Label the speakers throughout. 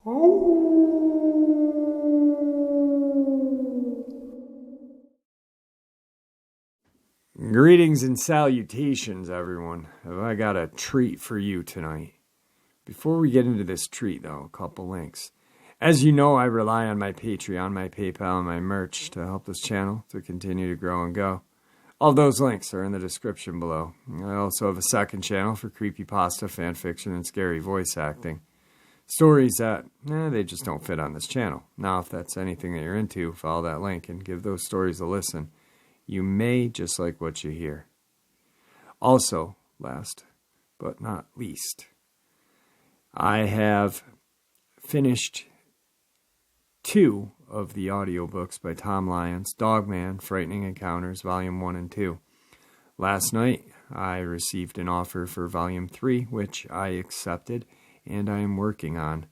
Speaker 1: Greetings and salutations, everyone. Have I got a treat for you tonight? Before we get into this treat, though, a couple links. As you know, I rely on my Patreon, my PayPal, and my merch to help this channel to continue to grow and go. All those links are in the description below. I also have a second channel for creepypasta, fanfiction, and scary voice acting. Stories that, they just don't fit on this channel. Now, if that's anything that you're into, follow that link and give those stories a listen. You may just like what you hear. Also, last but not least, I have finished 2 of the audiobooks by Tom Lyons, Dogman, Frightening Encounters, Volume 1 and 2. Last night, I received an offer for Volume 3, which I accepted, and I am working on.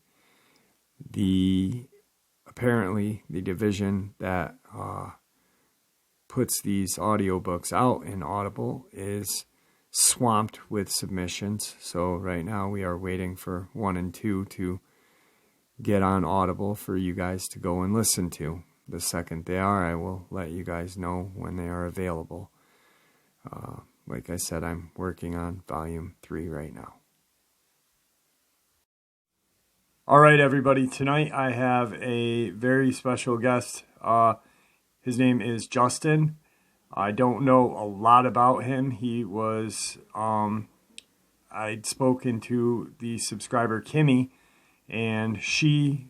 Speaker 1: Apparently, the division that puts these audiobooks out in Audible is swamped with submissions. So right now we are waiting for 1 and 2 to get on Audible for you guys to go and listen to. The second they are, I will let you guys know when they are available. Like I said, I'm working on Volume 3 right now. All right, everybody. Tonight I have a very special guest. His name is Justin. I don't know a lot about him. He was, I'd spoken to the subscriber Kimmy, and she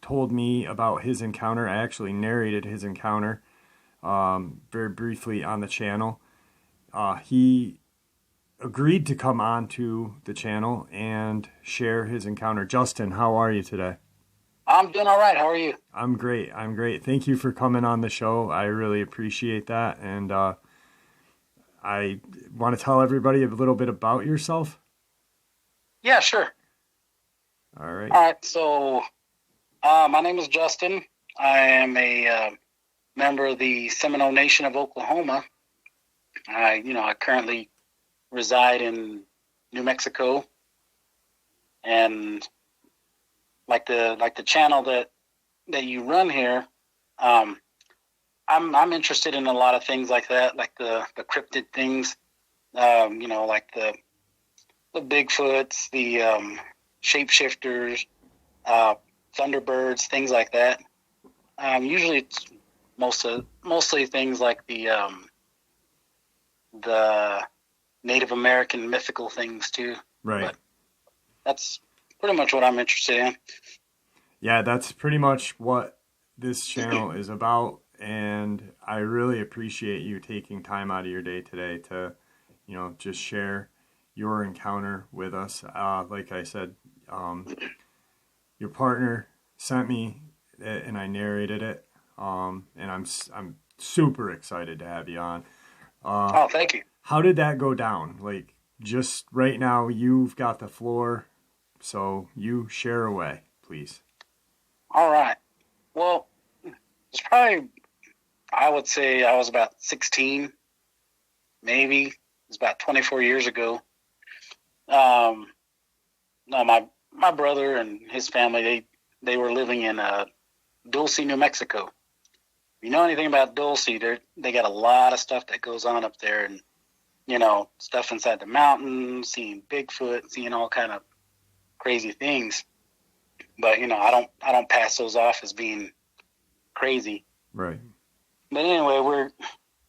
Speaker 1: told me about his encounter. I actually narrated his encounter very briefly on the channel. He agreed to come on to the channel and share his encounter. Justin, how are you today?
Speaker 2: I'm doing all right. How are you?
Speaker 1: I'm great. Thank you for coming on the show. I really appreciate that. And I want to tell everybody a little bit about yourself.
Speaker 2: Yeah, sure.
Speaker 1: All right.
Speaker 2: All right. So my name is Justin. I am a member of the Seminole Nation of Oklahoma. I currently reside in New Mexico, and like the channel that you run here, I'm interested in a lot of things like that, like the cryptid things, like the Bigfoots, the shapeshifters, thunderbirds, things like that. Usually it's mostly things like the Native American mythical things too.
Speaker 1: Right.
Speaker 2: But that's pretty much what I'm interested in.
Speaker 1: Yeah, that's pretty much what this channel is about, and I really appreciate you taking time out of your day today to, just share your encounter with us. Like I said, your partner sent me it, and I narrated it, and I'm super excited to have you on.
Speaker 2: Oh, thank you.
Speaker 1: How did that go down? Like, just right now, you've got the floor. So you share away, please.
Speaker 2: All right. Well, it's probably, I would say I was about 16, maybe. It's about 24 years ago. No, my brother and his family, they were living in Dulce, New Mexico. If you know anything about Dulce, they got a lot of stuff that goes on up there, and stuff inside the mountains, seeing Bigfoot, seeing all kind of crazy things. But I don't pass those off as being crazy.
Speaker 1: Right.
Speaker 2: But anyway,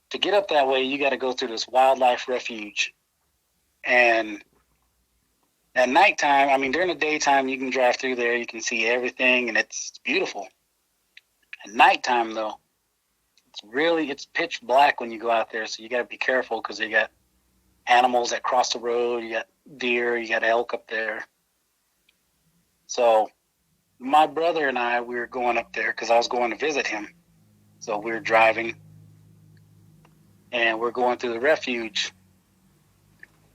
Speaker 2: to get up that way, you got to go through this wildlife refuge. And at nighttime, during the daytime, you can drive through there, you can see everything, and it's beautiful. At nighttime, though, it's pitch black when you go out there, so you got to be careful because you got animals that cross the road, you got deer, you got elk up there. So my brother and I, we were going up there because I was going to visit him. So we were driving, and we're going through the refuge.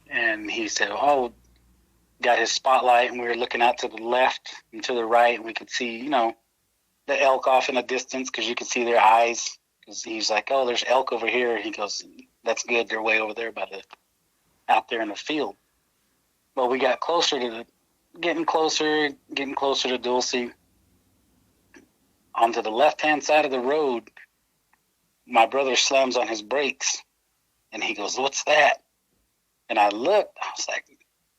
Speaker 2: And he said, got his spotlight, and we were looking out to the left and to the right, and we could see, the elk off in the distance because you could see their eyes. Because he's like, there's elk over here. He goes, that's good. They're way over there out there in the field. But we got getting closer to Dulce, onto the left-hand side of the road, my brother slams on his brakes, and he goes, "What's that?" And I looked. I was like,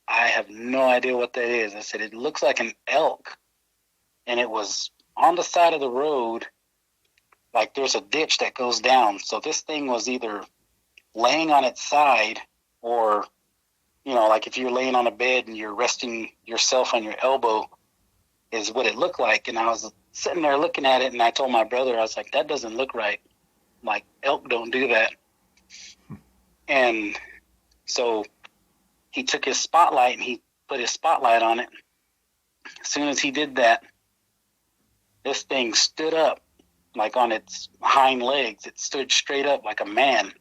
Speaker 2: "I have no idea what that is." I said, "It looks like an elk." And it was on the side of the road, like there's a ditch that goes down. So this thing was either laying on its side or, like if you're laying on a bed and you're resting yourself on your elbow is what it looked like. And I was sitting there looking at it, and I told my brother, I was like, "That doesn't look right. Like, elk don't do that." And so he took his spotlight and he put his spotlight on it. As soon as he did that, this thing stood up like on its hind legs. It stood straight up like a man.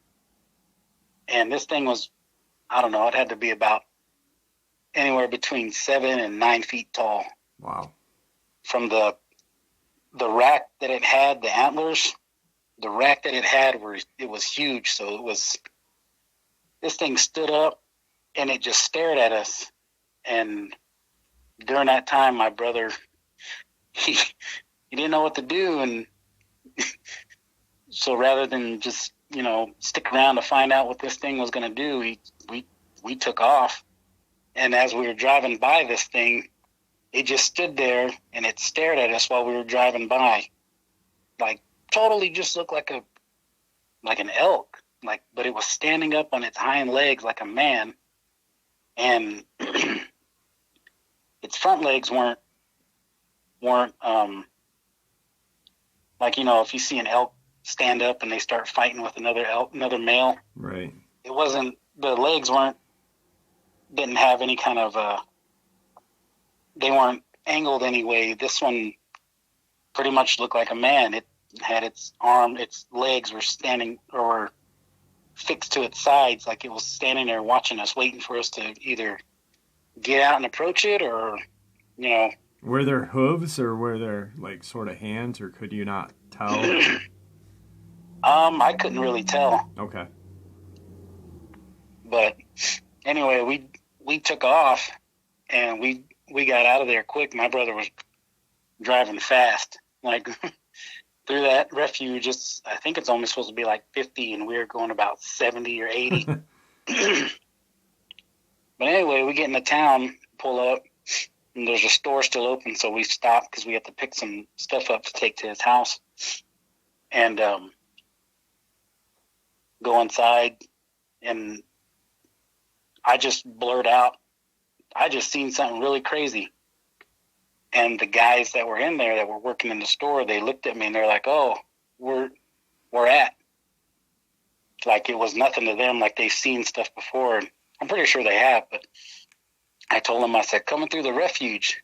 Speaker 2: And this thing was, I don't know, it had to be about anywhere between 7 and 9 feet tall.
Speaker 1: Wow.
Speaker 2: From the rack that it had, the antlers, the rack that it had, it was huge. So this thing stood up and it just stared at us. And during that time, my brother, he didn't know what to do. And so rather than just, stick around to find out what this thing was going to do, we took off. And as we were driving by this thing, it just stood there and it stared at us while we were driving by. Like, totally just looked like an elk, but it was standing up on its hind legs like a man. And its front legs weren't if you see an elk stand up and they start fighting with another male.
Speaker 1: Right.
Speaker 2: It wasn't, the legs didn't have any kind of, they weren't angled anyway. This one pretty much looked like a man. It had its legs were standing or were fixed to its sides, like it was standing there watching us, waiting for us to either get out and approach it or,
Speaker 1: Were there hooves or were there like sort of hands, or could you not tell?
Speaker 2: I couldn't really tell.
Speaker 1: Okay.
Speaker 2: But anyway, we took off and we got out of there quick. My brother was driving fast, like through that refuge. I think it's only supposed to be like 50, and we were going about 70 or 80. But anyway, we get into town, pull up, and there's a store still open, so we stopped because we had to pick some stuff up to take to his house. And go inside, and I just blurred out, "I just seen something really crazy." And the guys that were in there that were working in the store, they looked at me and they're like, "Oh, we're at." Like it was nothing to them, like they've seen stuff before. And I'm pretty sure they have, but I told them, I said, "Coming through the refuge."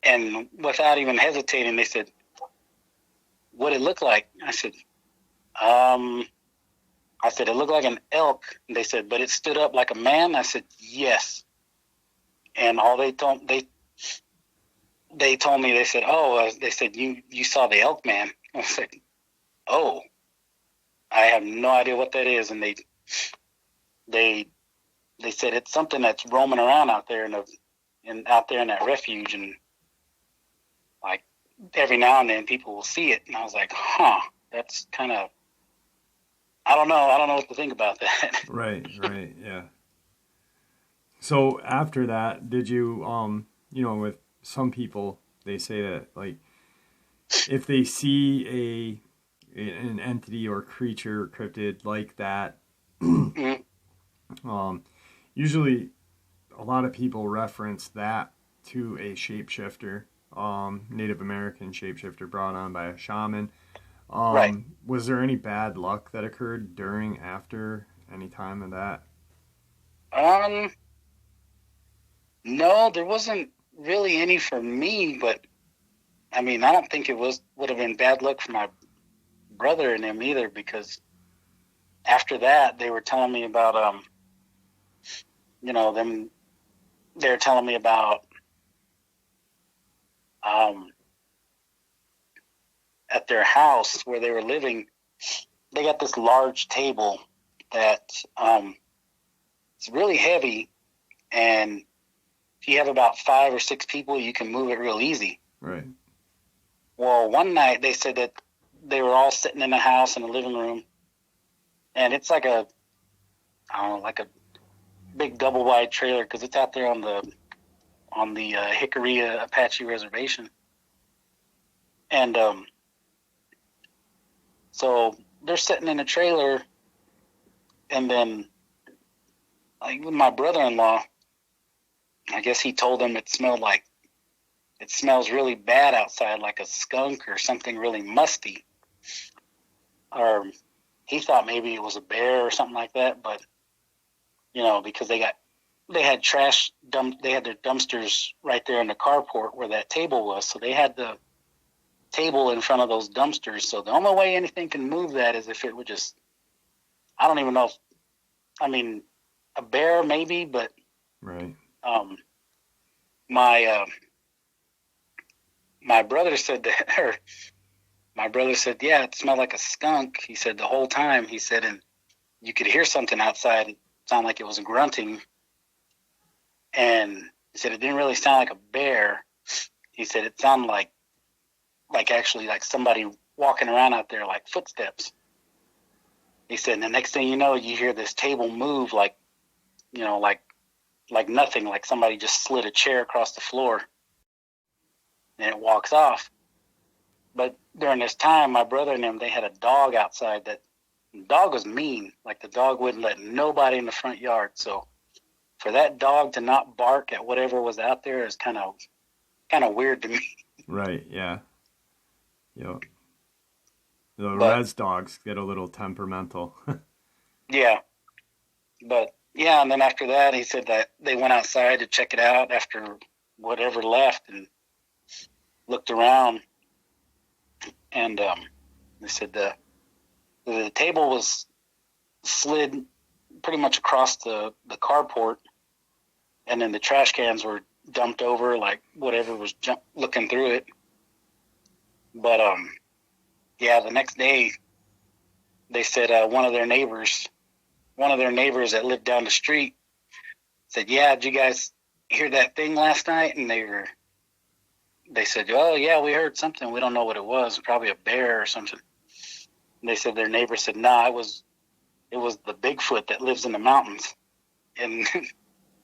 Speaker 2: And without even hesitating, they said, "What it looked like?" I said, "It looked like an elk." And they said, "But it stood up like a man?" I said, "Yes." And all they told me, they said, "Oh," they said, you saw the elk man." I said, "Oh, I have no idea what that is." And they said it's something that's roaming around out there out there in that refuge, and like every now and then people will see it. And I was like, that's kind of, I don't know what to think about that.
Speaker 1: Right, yeah. So after that, did you, with some people, they say that, like, if they see an entity or creature, cryptid like that, usually a lot of people reference that to a shapeshifter, Native American shapeshifter brought on by a shaman.
Speaker 2: Right.
Speaker 1: Was there any bad luck that occurred during, after, any time of that?
Speaker 2: No, there wasn't really any for me, but I mean, I don't think it would have been bad luck for my brother and them either, because after that, they were telling me about, they were telling me about, at their house where they were living, they got this large table that, it's really heavy, and if you have about 5 or 6 people, you can move it real easy.
Speaker 1: Right.
Speaker 2: Well, one night they said that they were all sitting in the house in the living room, and it's like a, I don't know, like a big double wide trailer because it's out there on the Hickory Apache Reservation, and so they're sitting in a trailer, and then like my brother-in-law, I guess he told them it smells really bad outside, like a skunk or something really musty. Or he thought maybe it was a bear or something like that, but because they had their dumpsters right there in the carport where that table was, so they had the table in front of those dumpsters. So the only way anything can move that is if it would just, I don't even know if, a bear maybe, but
Speaker 1: right.
Speaker 2: My brother said that, or my brother said, yeah, it smelled like a skunk. He said the whole time. He said, and you could hear something outside. It sounded like it was grunting. And he said it didn't really sound like a bear. He said it sounded like actually like somebody walking around out there, like footsteps. He said, and the next thing you know, you hear this table move like nothing, like somebody just slid a chair across the floor. And it walks off. But during this time, my brother and them, they had a dog outside. That the dog was mean. Like the dog wouldn't let nobody in the front yard. So for that dog to not bark at whatever was out there is kind of weird to me.
Speaker 1: Right. Yeah. Yep. The res dogs get a little temperamental.
Speaker 2: Yeah. But yeah, and then after that, he said that they went outside to check it out after whatever left and looked around, and they said the table was slid pretty much across the carport, and then the trash cans were dumped over, like whatever was looking through it. But yeah, the next day they said one of their neighbors that lived down the street said, yeah, did you guys hear that thing last night? And they said, oh, yeah, we heard something. We don't know what it was. Probably a bear or something. And they said their neighbor said, nah, it was the Bigfoot that lives in the mountains. And,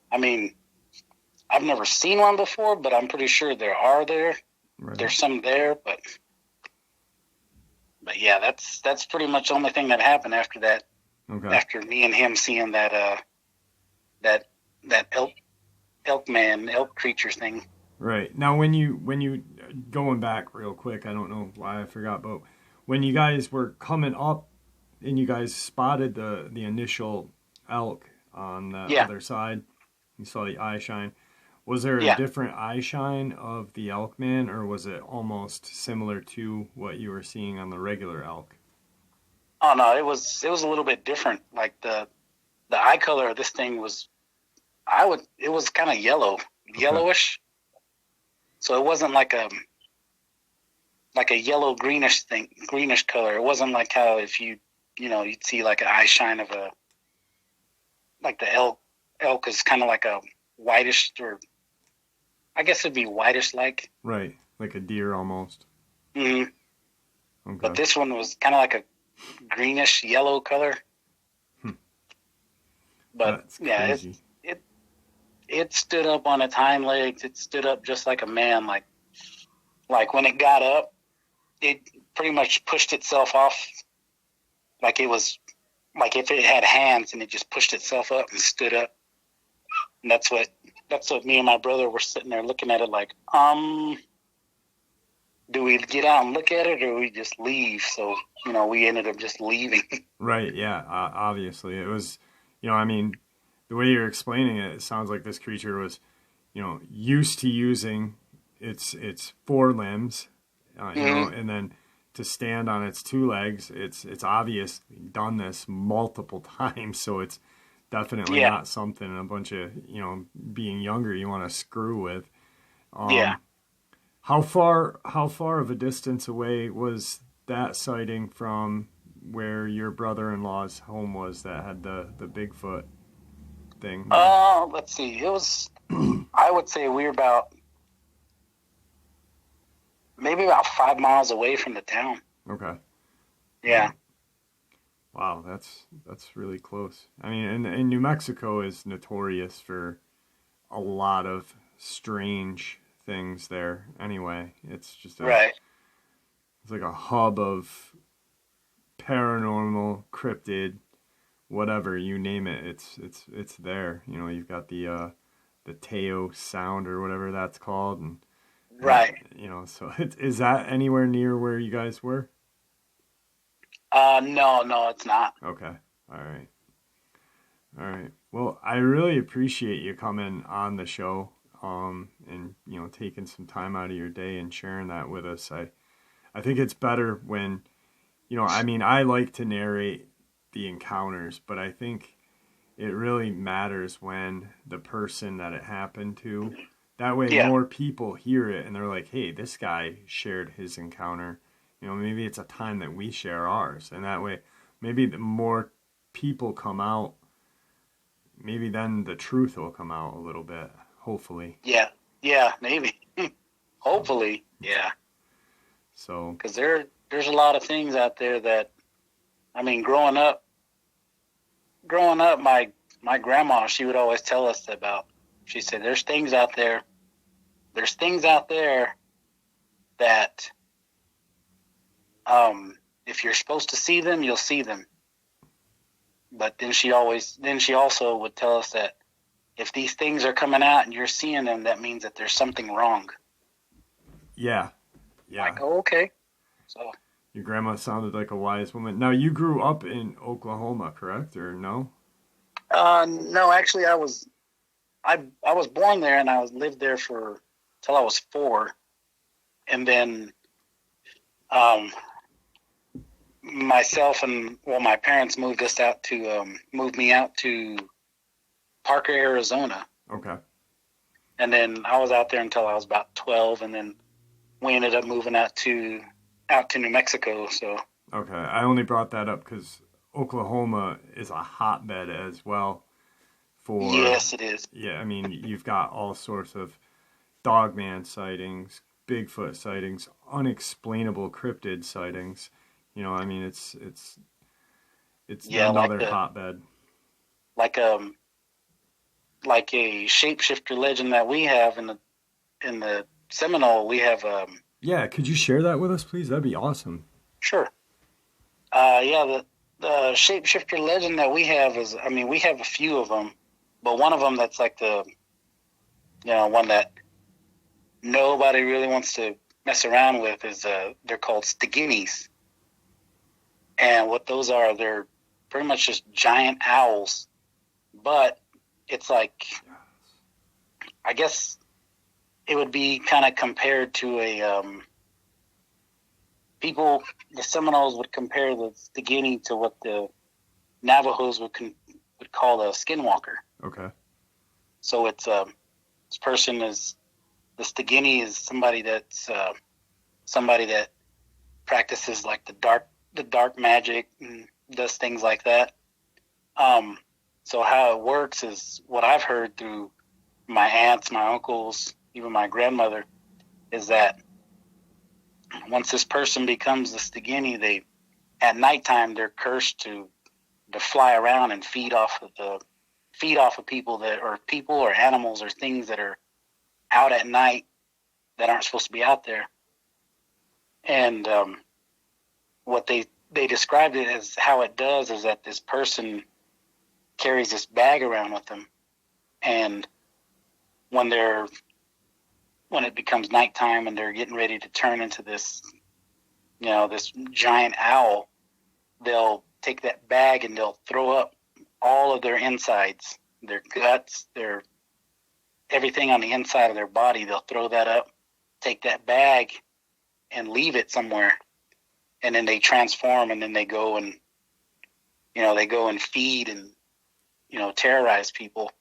Speaker 2: I've never seen one before, but I'm pretty sure there are there. Right. There's some there, but yeah, that's pretty much the only thing that happened after that. Okay. After me and him seeing that elk creature thing.
Speaker 1: Right. Now, when you going back real quick, I don't know why I forgot, but when you guys were coming up and you guys spotted the initial elk on the other side, you saw the eye shine. Was there a different eye shine of the elk man, or was it almost similar to what you were seeing on the regular elk?
Speaker 2: Oh no, it was a little bit different. Like the eye color of this thing was, it was kind of yellowish. So it wasn't like a yellow greenish color. It wasn't like how if you'd see like an eye shine of like the elk is kind of like a whitish, or I guess it'd be whitish like.
Speaker 1: Right, like a deer almost.
Speaker 2: Mm-hmm. Okay. But this one was kind of like a greenish yellow color. But yeah, it stood up on its hind legs. It stood up just like a man. Like when it got up, it pretty much pushed itself off. Like it was like if it had hands, and it just pushed itself up and stood up. And that's what me and my brother were sitting there looking at it like, do we get out and look at it, or we just leave? So, we ended up just leaving. Right,
Speaker 1: yeah, obviously. It was, the way you're explaining it, it sounds like this creature was, used to using its forelimbs, and then to stand on its two legs. It's obvious done this multiple times, so it's definitely not something a bunch of, being younger you want to screw with. How far of a distance away was that sighting from where your brother-in-law's home was that had the Bigfoot thing?
Speaker 2: Let's see. It was, I would say we were about maybe about 5 miles away from the town.
Speaker 1: Okay.
Speaker 2: Yeah.
Speaker 1: Wow, that's really close. I mean, and New Mexico is notorious for a lot of strange things there. Anyway, it's just
Speaker 2: Right.
Speaker 1: it's like a hub of paranormal, cryptid, whatever you name it. It's there. You know, you've got the Teo Sound or whatever that's called, and
Speaker 2: Right.
Speaker 1: you know, so is that anywhere near where you guys were?
Speaker 2: No, it's not.
Speaker 1: Okay. All right. All right. Well, I really appreciate you coming on the show, and you know, taking some time out of your day and sharing that with us. I think it's better when, you know, I mean, I like to narrate the encounters, but I think it really matters when the person that it happened to, that way
Speaker 2: Yeah.
Speaker 1: more people hear it and they're like, hey, this guy shared his encounter. You know, maybe it's a time that we share ours, and that way maybe the more people come out, maybe then the truth will come out a little bit, hopefully.
Speaker 2: Yeah. Yeah. Maybe. Hopefully. Yeah.
Speaker 1: So,
Speaker 2: Because there's a lot of things out there that, I mean, growing up, my grandma, she would always tell us about. She said, "There's things out there. There's things out there that, if you're supposed to see them, you'll see them." But then she also would tell us that if these things are coming out and you're seeing them, that means that there's something wrong.
Speaker 1: yeah. Yeah.
Speaker 2: Like, oh, okay. So
Speaker 1: Your grandma sounded like a wise woman. Now, you grew up in Oklahoma, correct? Or no?
Speaker 2: no, actually, I was born there, and I lived there for till I was 4, and then myself and my parents moved me out to Parker, Arizona,
Speaker 1: Okay.
Speaker 2: and then I was out there until I was about 12, and then we ended up moving out to New Mexico. So
Speaker 1: Okay. I only brought that up because Oklahoma is a hotbed as well for.
Speaker 2: yes, it is.
Speaker 1: Yeah, I mean, you've got all sorts of Dogman sightings, Bigfoot sightings, unexplainable cryptid sightings. You know, I mean, it's
Speaker 2: Yeah,
Speaker 1: another hotbed.
Speaker 2: like a shapeshifter legend that we have in the Seminole. We have
Speaker 1: Yeah, could you share that with us, please? That'd be awesome.
Speaker 2: sure. Yeah, the shapeshifter legend that we have is, I mean, we have a few of them, but one of them that's like the, one that nobody really wants to mess around with is they're called Steginis. And what those are, they're pretty much just giant owls, but it's like, I guess it would be kind of compared to the Seminoles would compare the Stigini to what the Navajos would call a skinwalker.
Speaker 1: Okay.
Speaker 2: So it's this person is the Stigini is somebody that practices like the dark magic and does things like that. So how it works is what I've heard through my aunts, my uncles, even my grandmother, is that once this person becomes the Stigini, at nighttime they're cursed to fly around and feed off of people or animals or things that are out at night that aren't supposed to be out there. And what they described it as, how it does is that this person carries this bag around with them, and when it becomes nighttime and they're getting ready to turn into this giant owl, they'll take that bag and they'll throw up all of their insides, their guts, everything on the inside of their body. They'll throw that up, take that bag and leave it somewhere. And then they transform, and then they go and feed and, terrorize people.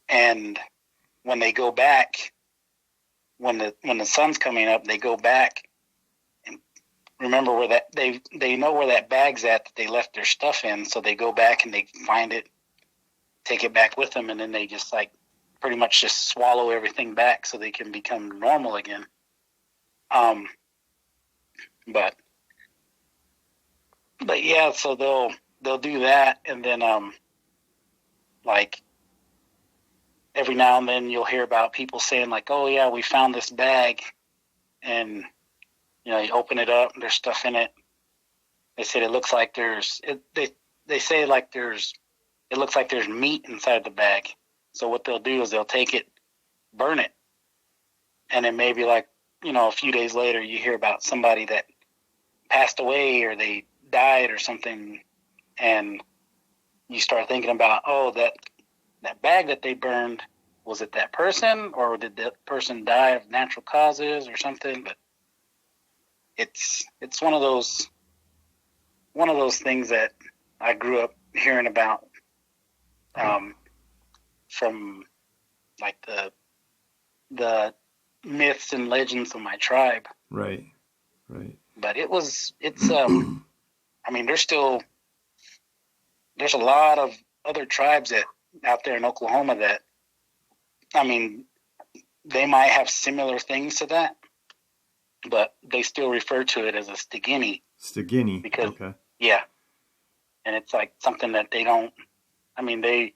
Speaker 2: And when they go back, when the sun's coming up, they go back and remember where they know where that bag's at that they left their stuff in. So they go back and they find it, take it back with them, and then they just pretty much just swallow everything back so they can become normal again. But yeah, so they'll do that, and then like every now and then you'll hear about people saying like, "Oh yeah, we found this bag," and you open it up, and there's stuff in it. They said it looks like they say like it looks like there's meat inside the bag. So what they'll do is they'll take it, burn it, and then maybe like a few days later you hear about somebody that passed away or they died or something, and you start thinking about, oh, that bag that they burned, was it that person, or did that person die of natural causes or something? But it's one of those things that I grew up hearing about from like the myths and legends of my tribe.
Speaker 1: Right.
Speaker 2: But it's I mean, there's a lot of other tribes out there in Oklahoma that, I mean, they might have similar things to that, but they still refer to it as a Stigini. Because,
Speaker 1: okay.
Speaker 2: Yeah. And it's like something that they don't, I mean, they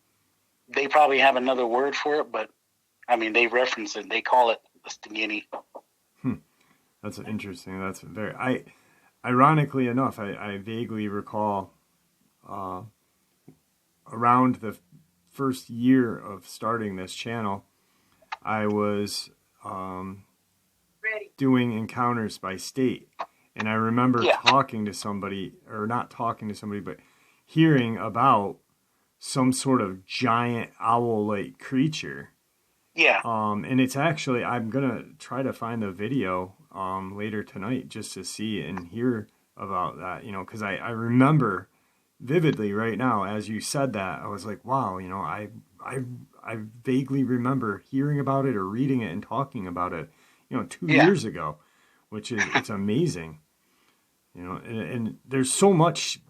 Speaker 2: probably have another word for it, but I mean, they reference it. They call it a Stigini.
Speaker 1: That's interesting. That's very, ironically enough, I vaguely recall around the first year of starting this channel, I was doing encounters by state. And I remember talking to somebody, or not talking to somebody, but hearing about some sort of giant owl-like creature.
Speaker 2: Yeah.
Speaker 1: And it's actually, I'm going to try to find the video later tonight just to see and hear about that, because I remember vividly right now, as you said that, I was like, wow, I vaguely remember hearing about it or reading it and talking about it, 2 years ago, which is, it's amazing. And there's so much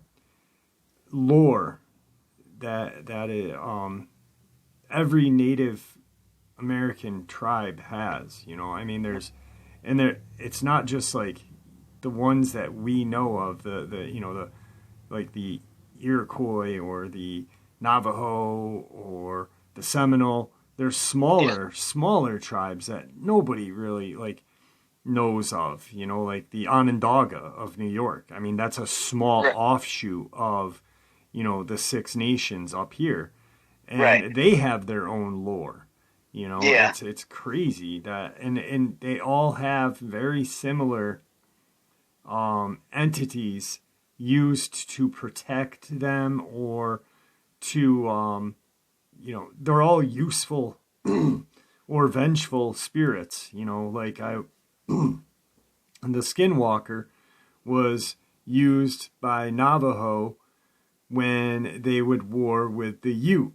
Speaker 1: lore that every Native American tribe has, I mean, it's not just like the ones that we know of, the like the Iroquois or the Navajo or the Seminole. There's smaller tribes that nobody really knows of, like the Onondaga of New York. I mean, that's a small offshoot of, the Six Nations up here. And they have their own lore, it's crazy that, and they all have very similar entities used to protect them or to, they're all useful or vengeful spirits, like the Skinwalker was used by Navajo when they would war with the Ute.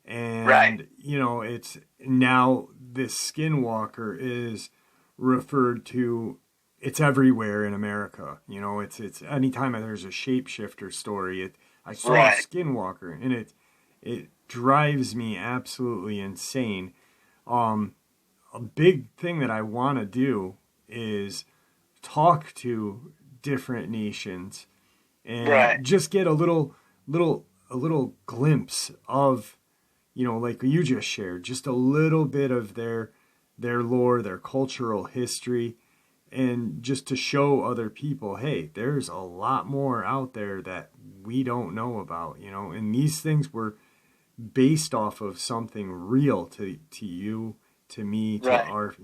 Speaker 1: And, it's now this Skinwalker is referred to, it's everywhere in America. It's anytime there's a Shapeshifter story, I saw a Skinwalker, and it drives me absolutely insane. A big thing that I want to do is talk to different nations and just get a little glimpse of, like you just shared, just a little bit of their lore, their cultural history, and just to show other people, hey, there's a lot more out there that we don't know about, and these things were based off of something real to you, to me, to our,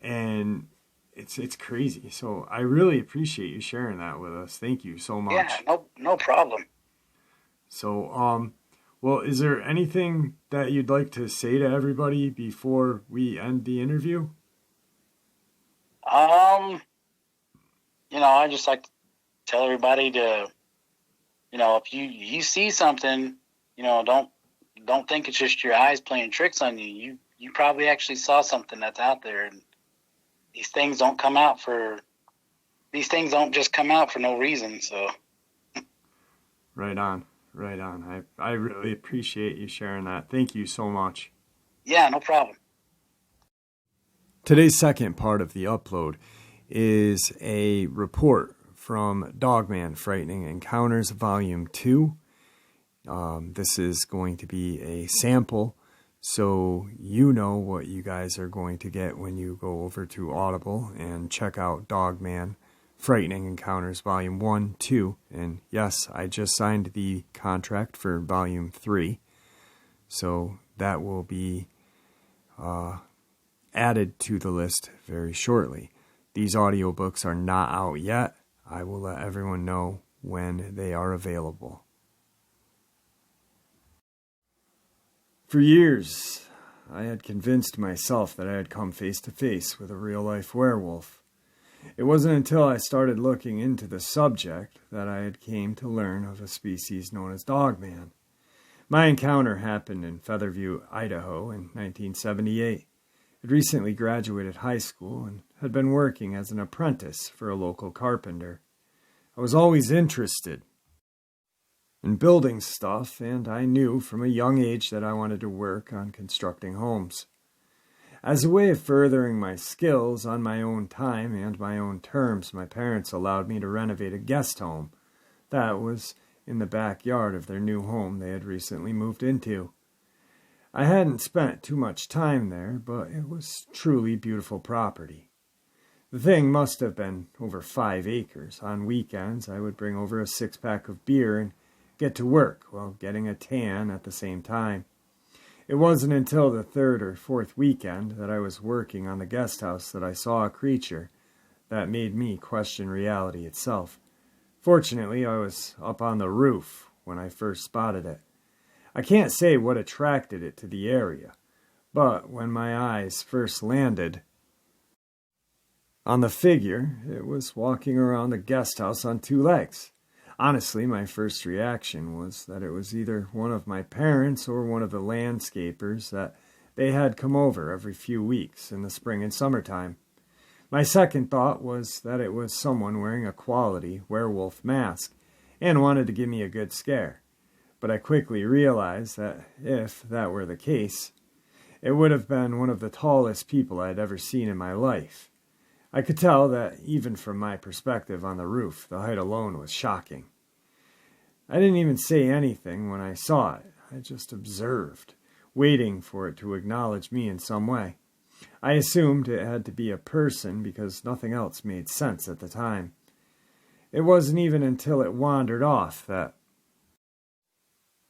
Speaker 1: and it's crazy. So I really appreciate you sharing that with us. Thank you so much.
Speaker 2: Yeah, no problem.
Speaker 1: So, well, is there anything that you'd like to say to everybody before we end the interview?
Speaker 2: I just like to tell everybody to, if you see something, don't think it's just your eyes playing tricks on you. You probably actually saw something that's out there, and these things don't just come out for no reason. So.
Speaker 1: Right on. I really appreciate you sharing that. Thank you so much.
Speaker 2: Yeah, no problem.
Speaker 1: Today's second part of the upload is a report from Dogman, Frightening Encounters, Volume 2. This is going to be a sample, so you know what you guys are going to get when you go over to Audible and check out Dogman, Frightening Encounters, Volume 1, 2. And yes, I just signed the contract for Volume 3, so that will be added to the list very shortly. These audiobooks are not out yet. I will let everyone know when they are available. For years, I had convinced myself that I had come face to face with a real-life werewolf. It wasn't until I started looking into the subject that I had came to learn of a species known as Dogman. My encounter happened in Featherview, Idaho in 1978. I'd recently graduated high school and had been working as an apprentice for a local carpenter. I was always interested in building stuff, and I knew from a young age that I wanted to work on constructing homes. As a way of furthering my skills on my own time and my own terms, my parents allowed me to renovate a guest home that was in the backyard of their new home they had recently moved into. I hadn't spent too much time there, but it was truly beautiful property. The thing must have been over 5 acres. On weekends, I would bring over a 6-pack of beer and get to work while getting a tan at the same time. It wasn't until the 3rd or 4th weekend that I was working on the guest house that I saw a creature that made me question reality itself. Fortunately, I was up on the roof when I first spotted it. I can't say what attracted it to the area, but when my eyes first landed on the figure, it was walking around the guest house on 2 legs. Honestly, my first reaction was that it was either one of my parents or one of the landscapers that they had come over every few weeks in the spring and summertime. My second thought was that it was someone wearing a quality werewolf mask and wanted to give me a good scare. But I quickly realized that if that were the case, it would have been one of the tallest people I had ever seen in my life. I could tell that even from my perspective on the roof, the height alone was shocking. I didn't even say anything when I saw it. I just observed, waiting for it to acknowledge me in some way. I assumed it had to be a person because nothing else made sense at the time. It wasn't even until it wandered off that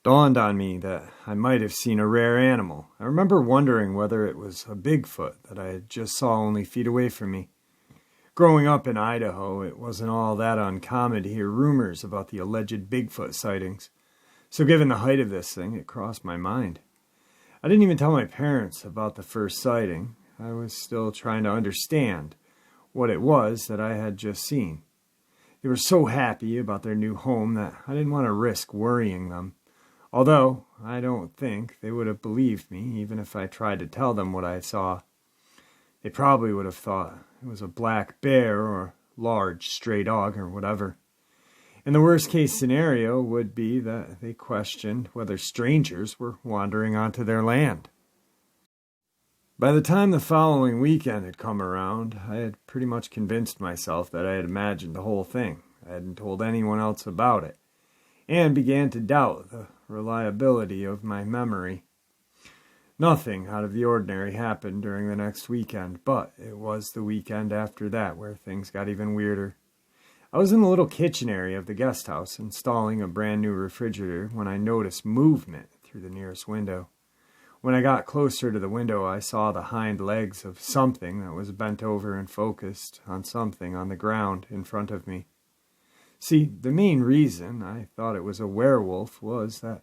Speaker 1: dawned on me that I might have seen a rare animal. I remember wondering whether it was a Bigfoot that I just saw only feet away from me. Growing up in Idaho, it wasn't all that uncommon to hear rumors about the alleged Bigfoot sightings. So given the height of this thing, it crossed my mind. I didn't even tell my parents about the first sighting. I was still trying to understand what it was that I had just seen. They were so happy about their new home that I didn't want to risk worrying them. Although, I don't think they would have believed me, even if I tried to tell them what I saw. They probably would have thought it was a black bear or a large stray dog or whatever. And the worst case scenario would be that they questioned whether strangers were wandering onto their land. By the time the following weekend had come around, I had pretty much convinced myself that I had imagined the whole thing. I hadn't told anyone else about it, and began to doubt the reliability of my memory. Nothing out of the ordinary happened during the next weekend, but it was the weekend after that where things got even weirder. I was in the little kitchen area of the guest house installing a brand new refrigerator when I noticed movement through the nearest window. When I got closer to the window, I saw the hind legs of something that was bent over and focused on something on the ground in front of me. See, the main reason I thought it was a werewolf was that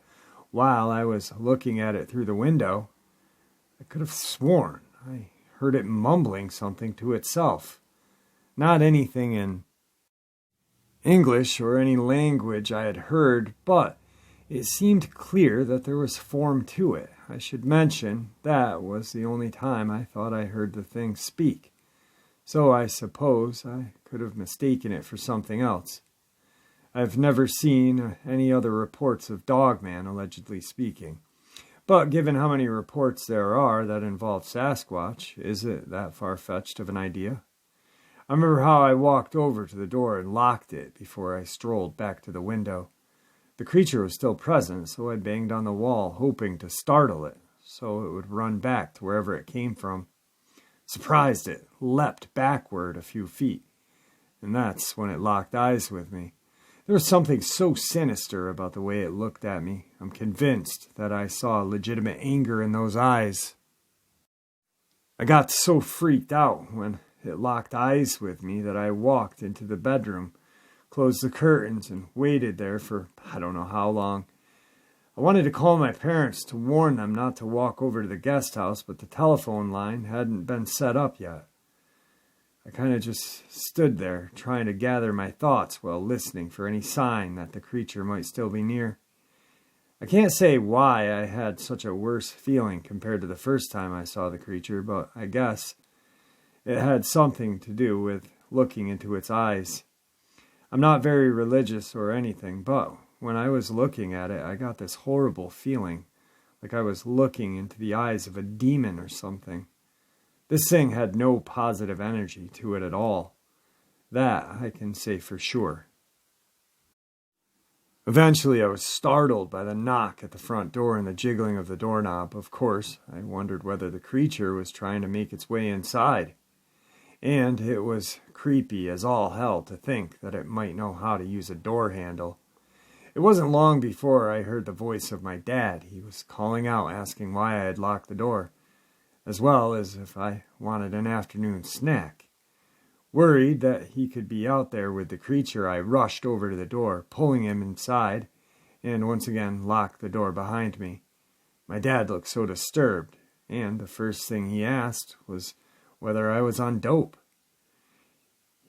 Speaker 1: while I was looking at it through the window, I could have sworn I heard it mumbling something to itself. Not anything in English or any language I had heard, but it seemed clear that there was form to it. I should mention that was the only time I thought I heard the thing speak, so I suppose I could have mistaken it for something else. I've never seen any other reports of Dogman allegedly speaking, but given how many reports there are that involve Sasquatch, is it that far-fetched of an idea? I remember how I walked over to the door and locked it before I strolled back to the window. The creature was still present, so I banged on the wall, hoping to startle it, so it would run back to wherever it came from. Surprised, it leapt backward a few feet, and that's when it locked eyes with me. There was something so sinister about the way it looked at me. I'm convinced that I saw legitimate anger in those eyes. I got so freaked out when it locked eyes with me that I walked into the bedroom, closed the curtains, and waited there for I don't know how long. I wanted to call my parents to warn them not to walk over to the guest house, but the telephone line hadn't been set up yet. I kind of just stood there, trying to gather my thoughts while listening for any sign that the creature might still be near. I can't say why I had such a worse feeling compared to the first time I saw the creature, but I guess it had something to do with looking into its eyes. I'm not very religious or anything, but when I was looking at it, I got this horrible feeling, like I was looking into the eyes of a demon or something. This thing had no positive energy to it at all. That I can say for sure. Eventually, I was startled by the knock at the front door and the jiggling of the doorknob. Of course, I wondered whether the creature was trying to make its way inside. And it was creepy as all hell to think that it might know how to use a door handle. It wasn't long before I heard the voice of my dad. He was calling out, asking why I had locked the door, as well as if I wanted an afternoon snack. Worried that he could be out there with the creature, I rushed over to the door, pulling him inside, and once again locked the door behind me. My dad looked so disturbed, and the first thing he asked was whether I was on dope.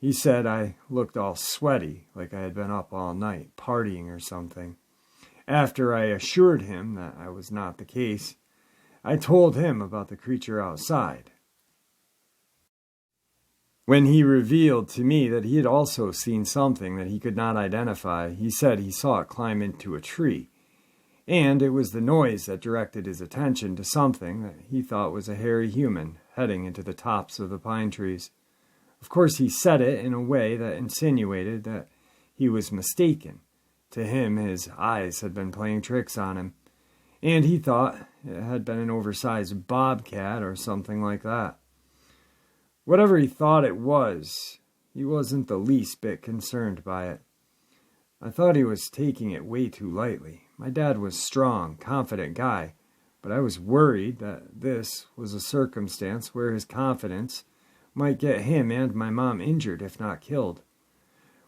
Speaker 1: He said I looked all sweaty, like I had been up all night, partying or something. After I assured him that I was not the case, I told him about the creature outside. When he revealed to me that he had also seen something that he could not identify, he said he saw it climb into a tree, and it was the noise that directed his attention to something that he thought was a hairy human heading into the tops of the pine trees. Of course, he said it in a way that insinuated that he was mistaken. To him, his eyes had been playing tricks on him, and he thought it had been an oversized bobcat or something like that. Whatever he thought it was, he wasn't the least bit concerned by it. I thought he was taking it way too lightly. My dad was a strong, confident guy, but I was worried that this was a circumstance where his confidence might get him and my mom injured, if not killed.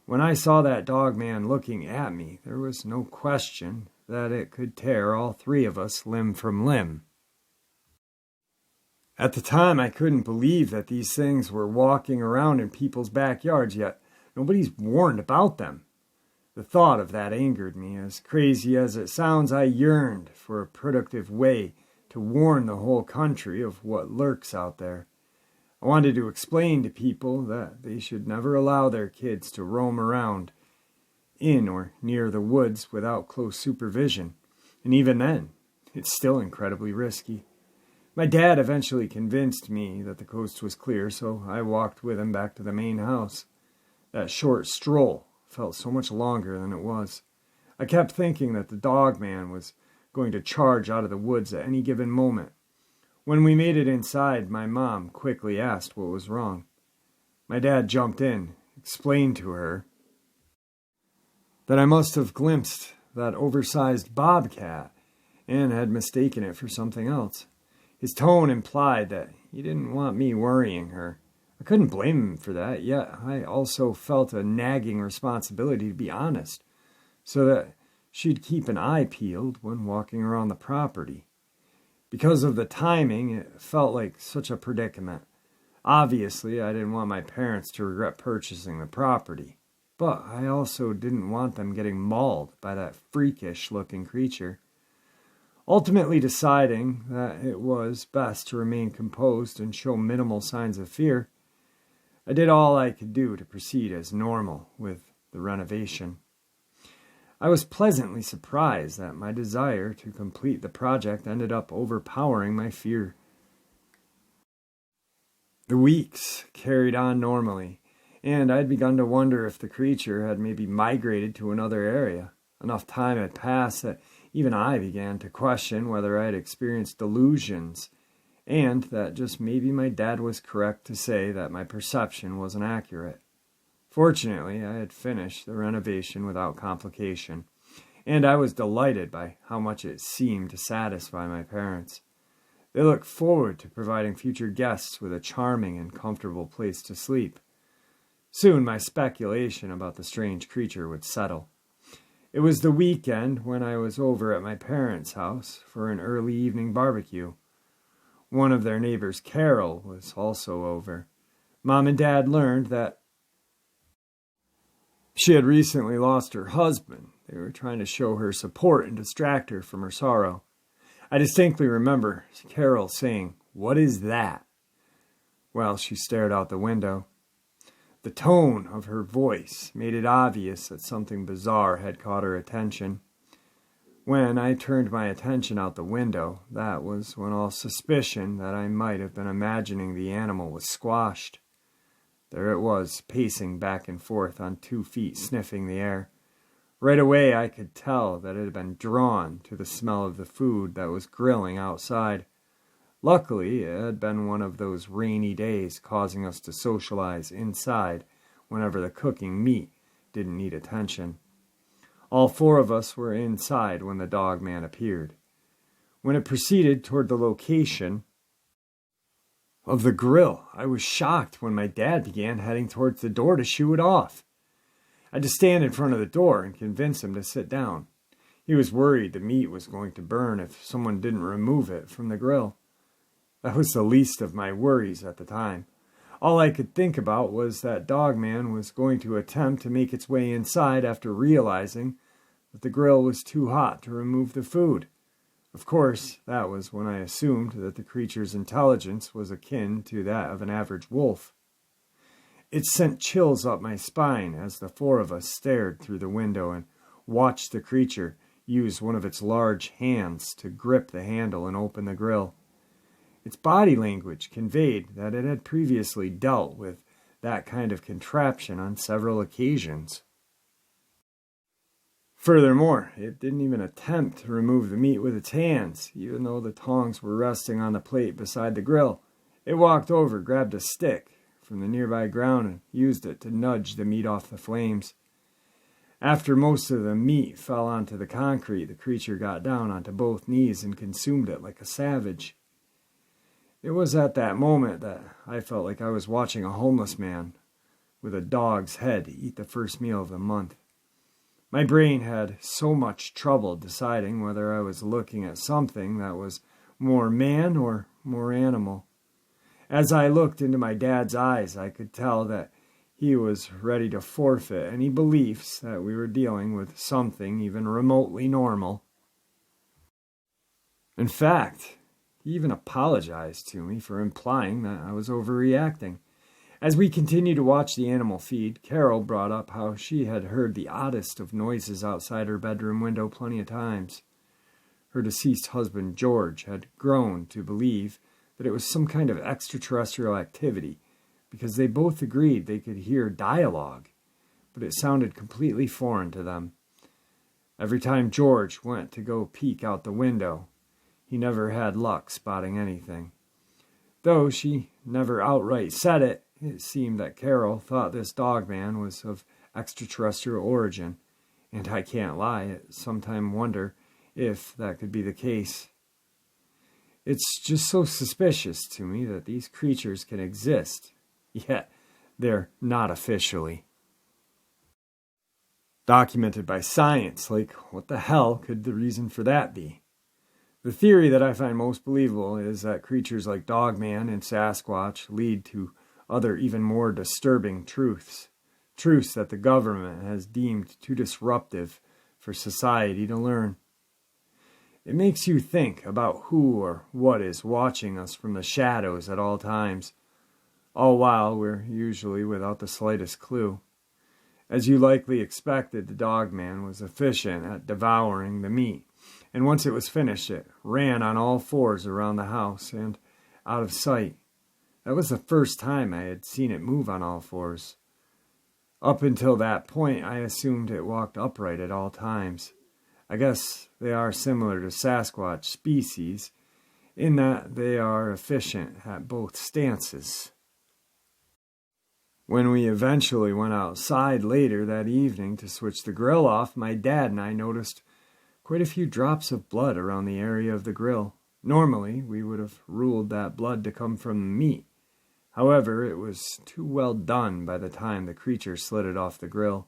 Speaker 1: When I saw that Dogman looking at me, there was no question that it could tear all three of us limb from limb. At the time, I couldn't believe that these things were walking around in people's backyards, yet nobody's warned about them. The thought of that angered me. As crazy as it sounds, I yearned for a productive way to warn the whole country of what lurks out there. I wanted to explain to people that they should never allow their kids to roam around in or near the woods without close supervision. And even then, it's still incredibly risky. My dad eventually convinced me that the coast was clear, so I walked with him back to the main house. That short stroll felt so much longer than it was. I kept thinking that the Dogman was going to charge out of the woods at any given moment. When we made it inside, my mom quickly asked what was wrong. My dad jumped in, explained to her that I must have glimpsed that oversized bobcat and had mistaken it for something else. His tone implied that he didn't want me worrying her. I couldn't blame him for that, yet I also felt a nagging responsibility to be honest, so that she'd keep an eye peeled when walking around the property. Because of the timing, it felt like such a predicament. Obviously, I didn't want my parents to regret purchasing the property, but I also didn't want them getting mauled by that freakish-looking creature. Ultimately deciding that it was best to remain composed and show minimal signs of fear, I did all I could do to proceed as normal with the renovation. I was pleasantly surprised that my desire to complete the project ended up overpowering my fear. The weeks carried on normally, and I'd begun to wonder if the creature had maybe migrated to another area. Enough time had passed that even I began to question whether I had experienced delusions, and that just maybe my dad was correct to say that my perception wasn't accurate. Fortunately, I had finished the renovation without complication, and I was delighted by how much it seemed to satisfy my parents. They looked forward to providing future guests with a charming and comfortable place to sleep. Soon my speculation about the strange creature would settle. It was the weekend when I was over at my parents' house for an early evening barbecue. One of their neighbors, Carol, was also over. Mom and Dad learned that she had recently lost her husband. They were trying to show her support and distract her from her sorrow. I distinctly remember Carol saying, "What is that?" while she stared out the window. The tone of her voice made it obvious that something bizarre had caught her attention. When I turned my attention out the window, that was when all suspicion that I might have been imagining the animal was squashed. There it was, pacing back and forth on 2 feet, sniffing the air. Right away I could tell that it had been drawn to the smell of the food that was grilling outside. Luckily, it had been one of those rainy days, causing us to socialize inside whenever the cooking meat didn't need attention. All 4 of us were inside when the Dogman appeared. When it proceeded toward the location of the grill, I was shocked when my dad began heading towards the door to shoo it off. I had to stand in front of the door and convince him to sit down. He was worried the meat was going to burn if someone didn't remove it from the grill. That was the least of my worries at the time. All I could think about was that Dogman was going to attempt to make its way inside after realizing that the grill was too hot to remove the food. Of course, that was when I assumed that the creature's intelligence was akin to that of an average wolf. It sent chills up my spine as the 4 of us stared through the window and watched the creature use one of its large hands to grip the handle and open the grill. Its body language conveyed that it had previously dealt with that kind of contraption on several occasions. Furthermore, it didn't even attempt to remove the meat with its hands, even though the tongs were resting on the plate beside the grill. It walked over, grabbed a stick from the nearby ground, and used it to nudge the meat off the flames. After most of the meat fell onto the concrete, the creature got down onto both knees and consumed it like a savage. It was at that moment that I felt like I was watching a homeless man with a dog's head eat the first meal of the month. My brain had so much trouble deciding whether I was looking at something that was more man or more animal. As I looked into my dad's eyes, I could tell that he was ready to forfeit any beliefs that we were dealing with something even remotely normal. In fact, he even apologized to me for implying that I was overreacting. As we continued to watch the animal feed, Carol brought up how she had heard the oddest of noises outside her bedroom window plenty of times. Her deceased husband, George, had grown to believe that it was some kind of extraterrestrial activity because they both agreed they could hear dialogue, but it sounded completely foreign to them. Every time George went to go peek out the window, he never had luck spotting anything. Though she never outright said it, it seemed that Carol thought this Dogman was of extraterrestrial origin, and I can't lie, I sometimes wonder if that could be the case. It's just so suspicious to me that these creatures can exist, yet they're not officially documented by science. Like, what the hell could the reason for that be? The theory that I find most believable is that creatures like Dogman and Sasquatch lead to other even more disturbing truths that the government has deemed too disruptive for society to learn. It makes you think about who or what is watching us from the shadows at all times, all while we're usually without the slightest clue. As you likely expected, the Dogman was efficient at devouring the meat, and once it was finished, it ran on all 4s around the house and out of sight. That was the first time I had seen it move on all 4s. Up until that point, I assumed it walked upright at all times. I guess they are similar to Sasquatch species in that they are efficient at both stances. When we eventually went outside later that evening to switch the grill off, my dad and I noticed quite a few drops of blood around the area of the grill. Normally, we would have ruled that blood to come from the meat. However, it was too well done by the time the creature slid it off the grill.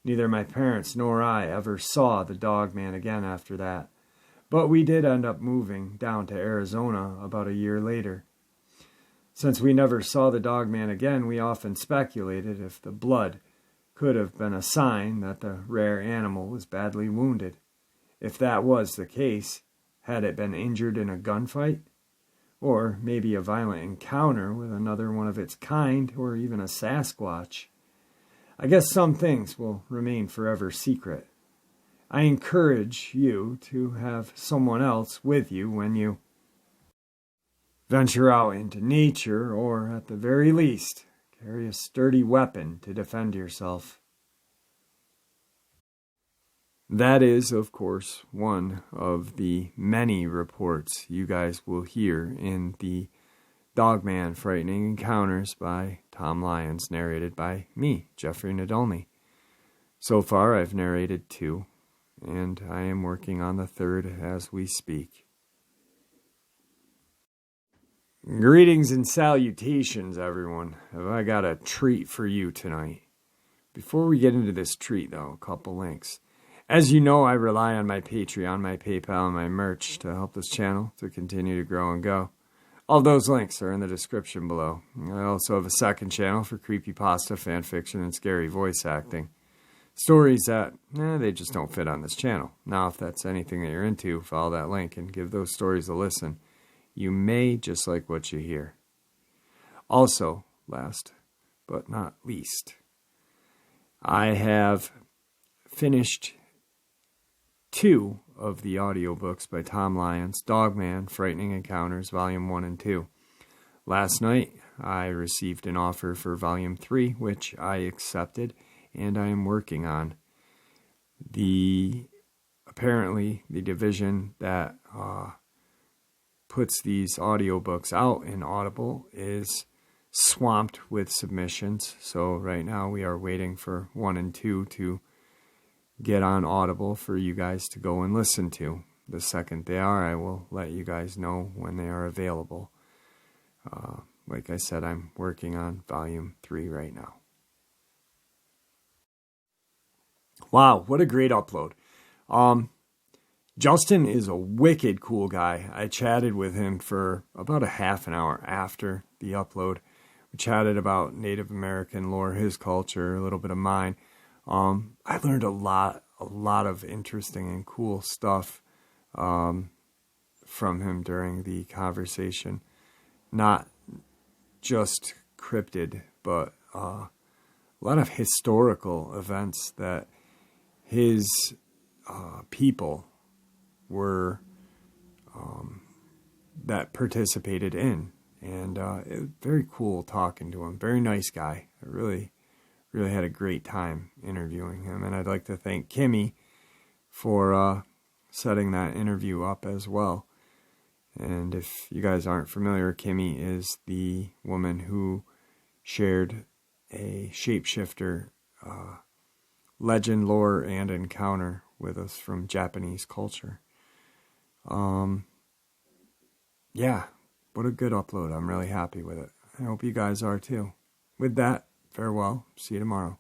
Speaker 1: Neither my parents nor I ever saw the Dogman again after that, but we did end up moving down to Arizona about a year later. Since we never saw the Dogman again, we often speculated if the blood could have been a sign that the rare animal was badly wounded. If that was the case, had it been injured in a gunfight? Or maybe a violent encounter with another one of its kind, or even a Sasquatch? I guess some things will remain forever secret. I encourage you to have someone else with you when you venture out into nature, or at the very least, carry a sturdy weapon to defend yourself. That is, of course, one of the many reports you guys will hear in the Dogman Frightening Encounters by Tom Lyons, narrated by me, Jeffrey Nadolny. So far, I've narrated 2, and I am working on the 3rd as we speak. Greetings and salutations, everyone. Have I got a treat for you tonight? Before we get into this treat, though, a couple links. As you know, I rely on my Patreon, my PayPal, and my merch to help this channel to continue to grow and go. All those links are in the description below. I also have a second channel for creepypasta, fanfiction, and scary voice acting. Stories that, they just don't fit on this channel. Now, if that's anything that you're into, follow that link and give those stories a listen. You may just like what you hear. Also, last but not least, I have finished 2 of the audiobooks by Tom Lyons, Dogman, Frightening Encounters, Volume 1 and 2. Last night, I received an offer for Volume 3, which I accepted, and I am working on. Apparently, the division that puts these audiobooks out in Audible is swamped with submissions, so right now we are waiting for 1 and 2 to get on Audible for you guys to go and listen to. The second they are, I will let you guys know when they are available. Like I said, I'm working on Volume 3 right now. Wow, what a great upload. Justin is a wicked cool guy. I chatted with him for about a half an hour after the upload. We chatted about Native American lore, his culture, a little bit of mine. I learned a lot of interesting and cool stuff from him during the conversation. Not just cryptid, but a lot of historical events that his people were that participated in. And it was very cool talking to him. Very nice guy. I really had a great time interviewing him. And I'd like to thank Kimmy for setting that interview up as well. And if you guys aren't familiar, Kimmy is the woman who shared a Shapeshifter legend, lore, and encounter with us from Japanese culture. Yeah, what a good upload. I'm really happy with it. I hope you guys are too. With that, farewell. See you tomorrow.